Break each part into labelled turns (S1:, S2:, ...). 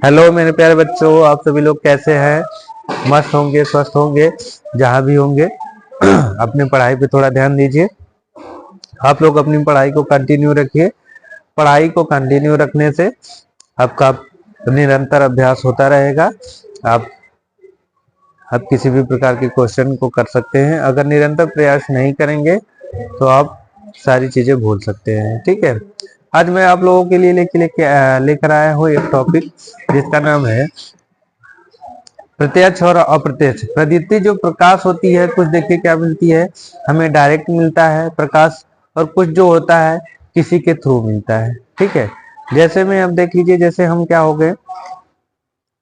S1: Hello मेरे प्यारे बच्चों, आप सभी लोग कैसे हैं? मस्त होंगे, स्वस्थ होंगे, जहां भी होंगे। अपनी पढ़ाई पे थोड़ा ध्यान दीजिए। आप लोग अपनी पढ़ाई को कंटिन्यू रखिए। पढ़ाई को कंटिन्यू रखने से आपका निरंतर अभ्यास होता रहेगा। आप किसी भी प्रकार के क्वेश्चन को कर सकते हैं। अगर निरंतर प्रयास नहीं करेंगे तो आप सारी चीजें भूल सकते हैं। ठीक है, आज मैं आप लोगों के लिए लेकर आया हूँ एक टॉपिक जिसका नाम है प्रत्यक्ष और अप्रत्यक्ष। प्रदीप्ति जो प्रकाश होती है, कुछ देखिए क्या मिलती है, हमें डायरेक्ट मिलता है प्रकाश, और कुछ जो होता है किसी के थ्रू मिलता है। ठीक है, जैसे में अब देख लीजिए, जैसे हम क्या हो गए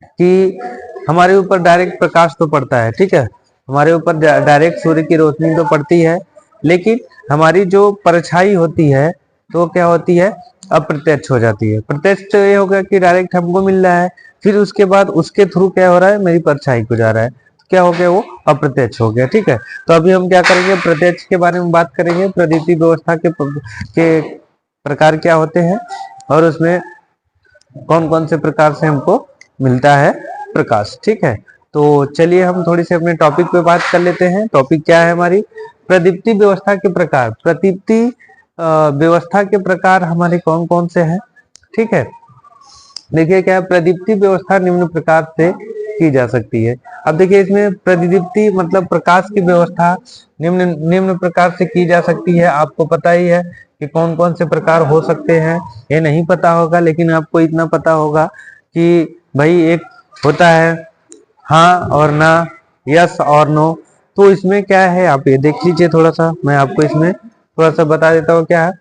S1: कि हमारे ऊपर डायरेक्ट प्रकाश तो पड़ता है। ठीक है, हमारे ऊपर डायरेक्ट सूर्य की रोशनी तो पड़ती है, लेकिन हमारी जो परछाई होती है तो क्या होती है, अप्रत्यक्ष हो जाती है। प्रत्यक्ष तो ये होगा कि डायरेक्ट हमको मिल रहा है, फिर उसके बाद उसके थ्रू क्या हो रहा है, मेरी परछाई को जा रहा है, क्या हो गया, वो अप्रत्यक्ष हो गया। ठीक है, तो अभी हम क्या करेंगे, प्रत्यक्ष के बारे में बात करेंगे। प्रदीप्ति व्यवस्था के प्रकार क्या होते हैं और उसमें कौन कौन से प्रकार से हमको मिलता है प्रकाश। ठीक है, तो चलिए हम थोड़ी सी अपने टॉपिक पे बात कर लेते हैं। टॉपिक क्या है हमारी, प्रदीप्ति व्यवस्था के प्रकार। प्रदीप्ति व्यवस्था के प्रकार हमारे कौन कौन से हैं। ठीक है, देखिए क्या है, प्रदीप्ति व्यवस्था निम्न प्रकार से की जा सकती है। अब देखिए इसमें प्रदीप्ति मतलब प्रकाश की व्यवस्था निम्न निम्न प्रकार से की जा सकती है। आपको पता ही है कि कौन कौन से प्रकार हो सकते हैं। ये नहीं पता होगा, लेकिन आपको इतना पता होगा कि भाई एक होता है हाँ और ना, यस और नो। तो इसमें क्या है, आप ये देख लीजिए, थोड़ा सा मैं आपको इसमें थोड़ा सा बता देता हूँ क्या है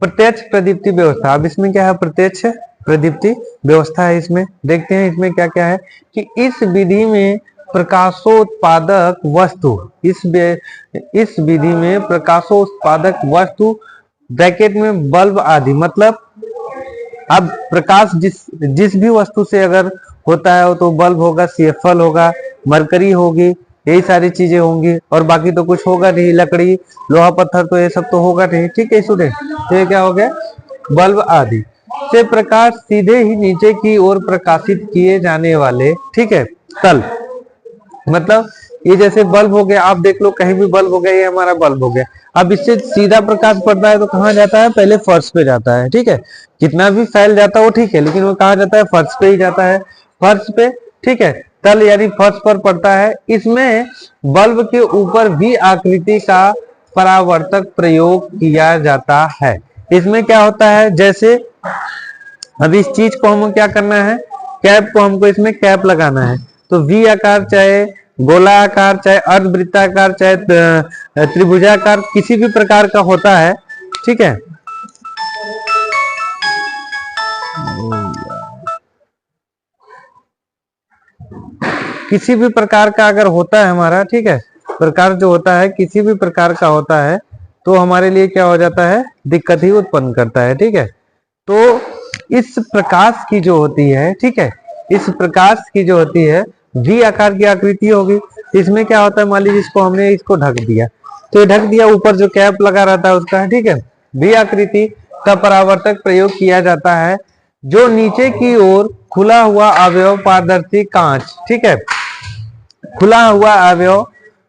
S1: प्रत्यक्ष प्रदीप्ति व्यवस्था। अब इसमें क्या है, प्रत्यक्ष प्रदीप्ति व्यवस्था है। इसमें देखते हैं इसमें क्या क्या है कि इस विधि में प्रकाशोत्पादक वस्तु, इस विधि में प्रकाशोत्पादक वस्तु ब्रैकेट में बल्ब आदि, मतलब अब प्रकाश जिस भी वस्तु से अगर होता है तो बल्ब होगा, CFL होगा, मरकरी होगी, यही सारी चीजें होंगी, और बाकी तो कुछ होगा नहीं, लकड़ी, लोहा, पत्थर, तो ये सब तो होगा नहीं। ठीक है स्टूडेंट, तो ये क्या हो गया, बल्ब आदि से प्रकाश सीधे ही नीचे की ओर प्रकाशित किए जाने वाले, ठीक है, तल, मतलब ये जैसे बल्ब हो गया, आप देख लो कहीं भी बल्ब हो गया, ये हमारा बल्ब हो गया। अब इससे सीधा प्रकाश पड़ता है तो कहाँ जाता है, पहले फर्श पे जाता है। ठीक है, कितना भी फैल जाता है वो ठीक है, लेकिन वो कहाँ जाता है, फर्श पे ही जाता है, फर्श पे। ठीक है, तल यानी फर्श पर पड़ता है। इसमें बल्ब के ऊपर भी आकृति का परावर्तक प्रयोग किया जाता है। इसमें क्या होता है, जैसे अब इस चीज को हम क्या करना है, कैप को हमको इसमें कैप लगाना है, तो V आकार, चाहे गोला आकार, चाहे अर्धवृत्ताकार, चाहे त्रिभुजाकार, किसी भी प्रकार का होता है। ठीक है, किसी भी प्रकार का अगर होता है हमारा, ठीक है, प्रकार जो होता है किसी भी प्रकार का होता है तो हमारे लिए क्या हो जाता है, दिक्कत ही उत्पन्न करता है। ठीक है, तो इस प्रकाश की जो होती है, ठीक है, इस प्रकाश की जो होती है V आकार की आकृति होगी। इसमें क्या होता है, मान लीजिए इसको हमने इसको ढक दिया, तो ये ढक दिया, ऊपर जो कैप लगा रहता है उसका, ठीक है, V आकृति का परावर्तक प्रयोग किया जाता है। जो नीचे की ओर खुला हुआ अवयव पारदर्शी कांच, ठीक है, खुला हुआ अवयव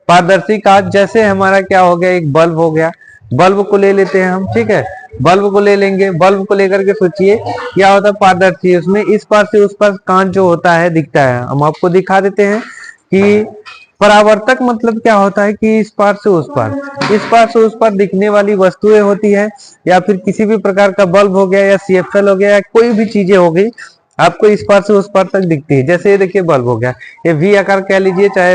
S1: पारदर्शी कांच, जैसे हमारा क्या हो गया, एक बल्ब हो गया, बल्ब को ले लेते हैं हम। ठीक है, बल्ब को ले लेंगे, बल्ब को लेकर के सोचिए क्या होता है, पारदर्शी, उसमें इस पार से उस पार कांच जो होता है दिखता है। हम आपको दिखा देते हैं कि परावर्तक मतलब क्या होता है कि इस पार से उस पार, इस पार से उस पार दिखने वाली वस्तुएं होती है, या फिर किसी भी प्रकार का बल्ब हो गया, या CFL हो गया, या कोई भी चीजें हो गई, आपको इस पार से उस पार तक दिखती है। जैसे ये देखिए बल्ब हो गया, ये V आकार कह लीजिए, चाहे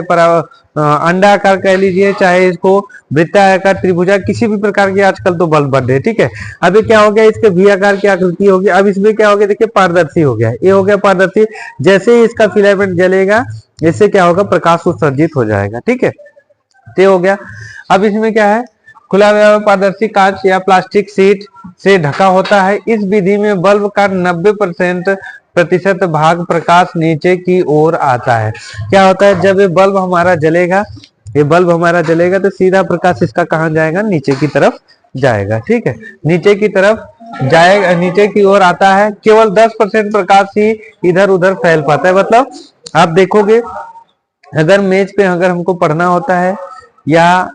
S1: अंडा आकार कह लीजिए, चाहे इसको वृत्ताकार, त्रिभुजा, किसी भी प्रकार के आजकल तो बल्ब बन रहे। ठीक है, अब ये क्या हो गया, इसके V आकार की आकृति होगी। अब इसमें क्या हो गया, देखिए पारदर्शी हो गया, ये हो गया पारदर्शी। जैसे ही इसका फिलामेंट जलेगा, इससे क्या होगा, प्रकाश उत्सर्जित हो जाएगा। ठीक है, ये हो गया। अब इसमें क्या है, खुला हुआ पारदर्शी कांच या प्लास्टिक शीट से ढका होता है। इस विधि में बल्ब का 90% भाग प्रकाश नीचे की ओर आता है। क्या होता है, जब ये बल्ब हमारा जलेगा, ये बल्ब हमारा जलेगा तो सीधा प्रकाश इसका कहाँ जाएगा, नीचे की तरफ जाएगा। ठीक है, नीचे की तरफ जाएगा, नीचे की ओर आता है, केवल 10% प्रकाश ही इधर उधर फैल पाता है। मतलब आप देखोगे, अगर मेज पे अगर हमको पढ़ना होता है या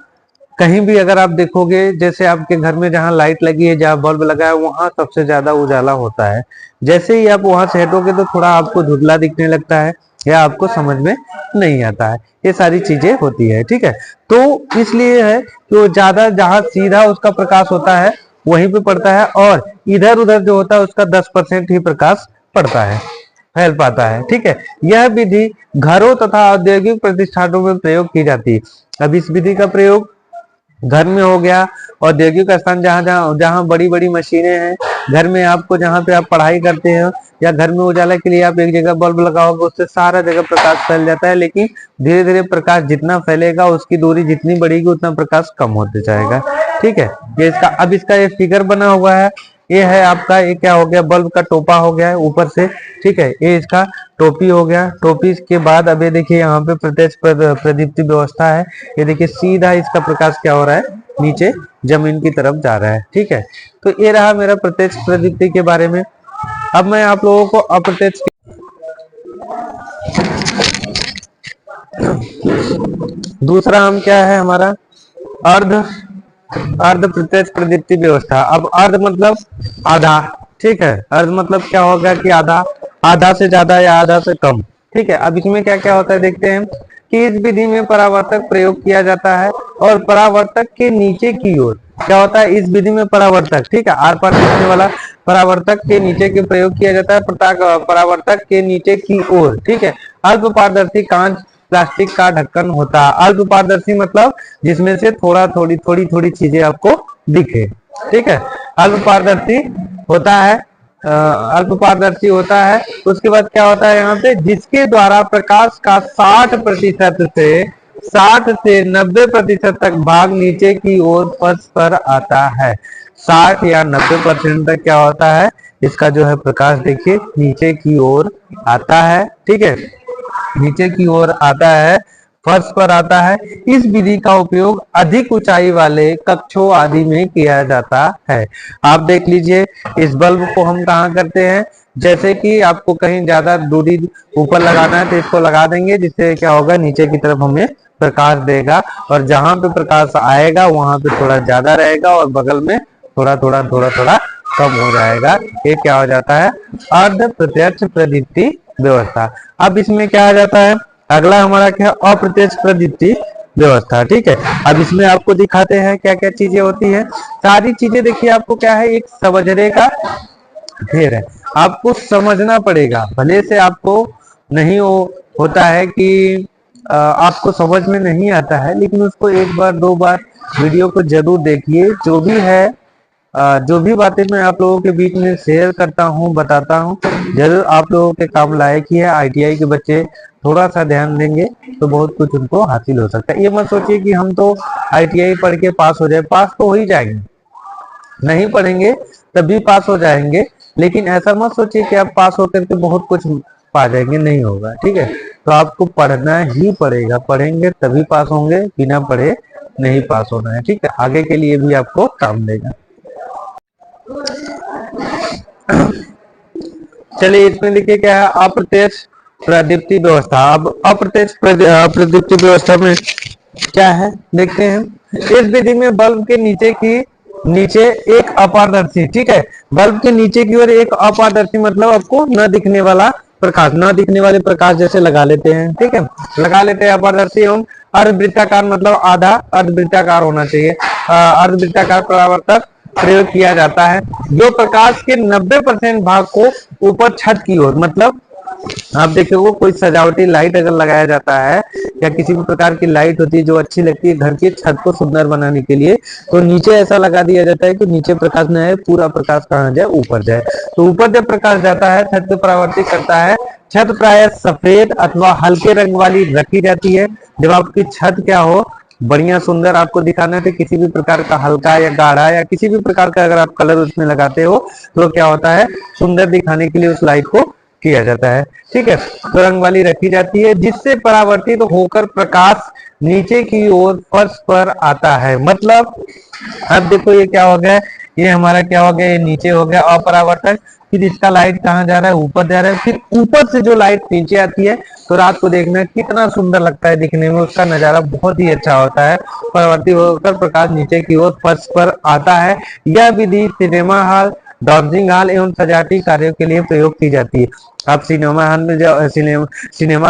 S1: कहीं भी अगर आप देखोगे, जैसे आपके घर में जहां लाइट लगी है, जहां बल्ब लगा है, वहां सबसे ज्यादा उजाला होता है। जैसे ही आप वहां से हटोगे तो थोड़ा आपको धुंधला दिखने लगता है या आपको समझ में नहीं आता है। ये सारी चीजें होती है, ठीक है। तो इसलिए है कि वो ज्यादा जहां सीधा उसका प्रकाश होता है वहीं पे पड़ता है, और इधर उधर जो होता है उसका 10% ही प्रकाश पड़ता है, फैल पाता है, ठीक है। यह विधि घरों तथा औद्योगिक प्रतिष्ठानों में प्रयोग की जाती है। अब इस विधि का प्रयोग घर में हो गया, औद्योगिक स्थान जहां जहां जहां बड़ी बड़ी मशीनें हैं, घर में आपको जहां पे आप पढ़ाई करते हो, या घर में उजाला के लिए आप एक जगह बल्ब लगाओगे, उससे सारा जगह प्रकाश फैल जाता है। लेकिन धीरे धीरे प्रकाश जितना फैलेगा, उसकी दूरी जितनी बढ़ेगी, उतना प्रकाश कम होते जाएगा, ठीक है। ये इसका, अब इसका एक फिगर बना हुआ है, ये है आपका, ये क्या हो गया, बल्ब का टोपा हो गया है ऊपर से, ठीक है। ये इसका टोपी हो गया। टोपी के बाद अब ये देखिए यहाँ पे प्रत्यक्ष प्रदीप्ति व्यवस्था है। ये देखिए सीधा इसका प्रकाश क्या हो रहा है, नीचे जमीन की तरफ जा रहा है, ठीक है। तो ये रहा मेरा प्रत्यक्ष प्रदीप्ति के बारे में। अब मैं आप लोगों को अप्रत्यक्ष, दूसरा हम क्या है हमारा, अर्ध अर्ध प्रत्यक्ष प्रदीप्ति व्यवस्था। अब अर्ध मतलब आधा, ठीक है। अर्ध मतलब क्या होगा कि आधा, आधा से ज्यादा या आधा से कम, ठीक है। अब इसमें क्या क्या होता है देखते हैं कि इस विधि में परावर्तक प्रयोग किया जाता है, और परावर्तक के नीचे की ओर क्या होता है, इस विधि में परावर्तक, ठीक है, आर पार दिखने वाला परावर्तक के नीचे के प्रयोग किया जाता है, परावर्तक के नीचे की ओर, ठीक है। अल्प पारदर्शी कांच प्लास्टिक का ढक्कन होता है। अल्प पारदर्शी मतलब जिसमें से थोड़ी थोड़ी चीजें आपको दिखे, ठीक है। अल्प पारदर्शी होता है, अल्प पारदर्शी होता है। उसके बाद क्या होता है यहाँ पे, जिसके द्वारा प्रकाश का 60 से 90% तक भाग नीचे की ओर फर्श पर आता है। 60 या 90% तक क्या होता है, इसका जो है प्रकाश देखिए नीचे की ओर आता है, ठीक है, नीचे की ओर आता है, फर्श पर आता है। इस विधि का उपयोग अधिक ऊंचाई वाले कक्षों आदि में किया जाता है। आप देख लीजिए, इस बल्ब को हम कहाँ करते हैं, जैसे कि आपको कहीं ज्यादा दूरी ऊपर लगाना है तो इसको लगा देंगे, जिससे क्या होगा, नीचे की तरफ हमें प्रकाश देगा, और जहां पे प्रकाश आएगा वहां पे थोड़ा ज्यादा रहेगा, और बगल में थोड़ा थोड़ा कम हो जाएगा। ये क्या हो जाता है, अर्ध प्रत्यक्ष प्रदीप्ति व्यवस्था। अब इसमें क्या आ जाता है, अगला हमारा क्या, अप्रत्यक्ष प्रदीप्ति व्यवस्था, ठीक है। अब इसमें आपको दिखाते हैं क्या क्या चीजें होती है। सारी चीजें देखिए, आपको क्या है, एक समझने का ढेर है, आपको समझना पड़ेगा। भले से आपको नहीं होता है कि आपको समझ में नहीं आता है, लेकिन उसको एक बार दो बार वीडियो को जरूर देखिए। जो भी है, जो भी बातें मैं आप लोगों के बीच में शेयर करता हूँ, बताता हूँ, जरूर आप लोगों के काम लायक ही है। आईटीआई के बच्चे थोड़ा सा ध्यान देंगे तो बहुत कुछ उनको हासिल हो सकता है। ये मत सोचिए कि हम तो आईटीआई पढ़ के पास हो जाए, पास तो हो ही जाएंगे, नहीं पढ़ेंगे तभी पास हो जाएंगे, लेकिन ऐसा मत सोचिए कि आप पास होकर के बहुत कुछ पा जाएंगे, नहीं होगा, ठीक है। तो आपको पढ़ना ही पड़ेगा, पढ़ेंगे तभी पास होंगे, बिना पढ़े नहीं पास होना है, ठीक है। आगे के लिए भी आपको काम देगा। चलिए, इसमें देखिए क्या है, अप्रत्यक्ष प्रदीप्ति व्यवस्था। अब अप्रत्यक्ष प्रदीप्ति व्यवस्था में क्या है देखते हैं। इस विधि में बल्ब के नीचे एक अपारदर्शी, ठीक है, बल्ब के नीचे की ओर एक अपारदर्शी मतलब आपको न दिखने वाला प्रकाश, न दिखने वाले प्रकाश जैसे लगा लेते हैं, ठीक है, लगा लेते हैं अपारदर्शी एवं अर्धवृत्ताकार मतलब आधा अर्धवृत्ताकार होना चाहिए, अर्धवृत्ताकार परावर्तक प्रयोग किया जाता है, जो प्रकाश के 90% भाग को ऊपर छत की ओर, मतलब आप देखोगे कोई सजावटी लाइट अगर लगाया जाता है या किसी भी प्रकार की लाइट होती है जो अच्छी लगती है घर की छत को सुंदर बनाने के लिए, तो नीचे ऐसा लगा दिया जाता है कि नीचे प्रकाश न आए, पूरा प्रकाश कहाँ जाए, ऊपर जाए। तो ऊपर जब प्रकाश जाता है, छत पे परावर्तित करता है। छत प्राय सफेद अथवा हल्के रंग वाली रखी जाती है। जब आपकी छत क्या हो, बढ़िया सुंदर आपको दिखाना है तो किसी भी प्रकार का हल्का या गाढ़ा या किसी भी प्रकार का अगर आप कलर उसमें लगाते हो तो क्या होता है, सुंदर दिखाने के लिए उस लाइट को किया जाता है, ठीक है। तो रंग वाली रखी जाती है, जिससे परावर्तित होकर प्रकाश नीचे की ओर फर्श पर आता है। मतलब अब देखो ये क्या हो गया, ये हमारा क्या हो गया, ये नीचे हो गया अपरावर्तक। फिर इसका लाइट कहाँ जा रहा है, ऊपर जा रहा है। फिर ऊपर से जो लाइट नीचे आती है तो रात को देखना कितना सुंदर लगता है दिखने में, उसका नजारा बहुत ही अच्छा होता है। परावर्तित होकर प्रकाश नीचे की ओर फर्श पर आता है। यह विधि सिनेमा हॉल, डांसिंग हॉल एवं सजावटी कार्यों के लिए प्रयोग की जाती है। आप सिनेमा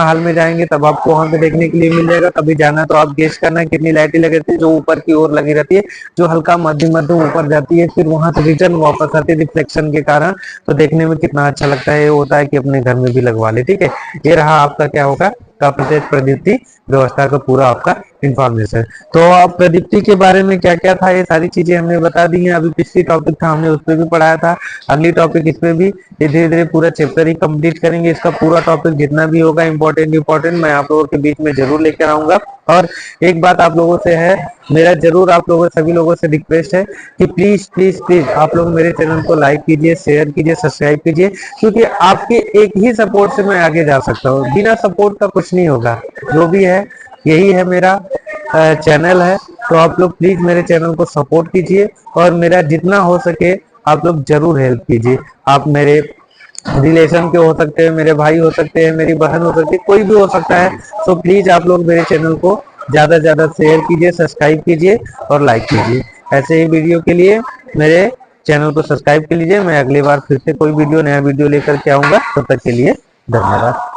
S1: हॉल में जाएंगे तब आपको वहां पे देखने के लिए मिल जाएगा। कभी जाना तो आप गेस करना कितनी लाइटें लगी रहती है, जो ऊपर की ओर लगी रहती है, जो हल्का मध्यम मध्यम ऊपर जाती है, फिर वहां से रिटर्न वापस आती है रिफ्लेक्शन के कारण। तो देखने में कितना अच्छा लगता है। ये होता है कि अपने घर में भी लगवा ले। ठीक है, ये रहा आपका क्या होगा का प्रत्येक प्रदीप्ति व्यवस्था का पूरा आपका इंफॉर्मेशन। तो अब प्रदीप्ति के बारे में क्या क्या था, ये सारी चीजें हमने बता दी हैं। अभी पिछली टॉपिक था हमने उस पर भी पढ़ाया था, अगली टॉपिक इस पे भी धीरे धीरे पूरा चैप्टर ही कंप्लीट करेंगे। इसका पूरा टॉपिक जितना भी होगा इंपॉर्टेंट मैं आप लोगों के बीच में जरूर लेकर आऊंगा। और एक बात आप लोगों से है, मेरा जरूर आप लोगों सभी लोगों से रिक्वेस्ट है कि प्लीज प्लीज प्लीज आप लोग मेरे चैनल को लाइक कीजिए, शेयर कीजिए, सब्सक्राइब कीजिए, क्योंकि आपके एक ही सपोर्ट से मैं आगे जा सकता हूँ। बिना सपोर्ट का कुछ नहीं होगा। जो भी है यही है मेरा चैनल है, तो आप लोग प्लीज मेरे चैनल को सपोर्ट कीजिए और मेरा जितना हो सके आप लोग जरूर हेल्प कीजिए। आप मेरे रिलेशन के हो सकते हैं, मेरे भाई हो सकते हैं, मेरी बहन हो सकती है, कोई भी हो सकता है। तो प्लीज आप लोग मेरे चैनल को ज्यादा से ज्यादा शेयर कीजिए, सब्सक्राइब कीजिए और लाइक कीजिए। ऐसे ही वीडियो के लिए मेरे चैनल को सब्सक्राइब कर लीजिए। मैं अगली बार फिर से कोई वीडियो नया वीडियो लेकर के आऊंगा। तब तक के लिए धन्यवाद।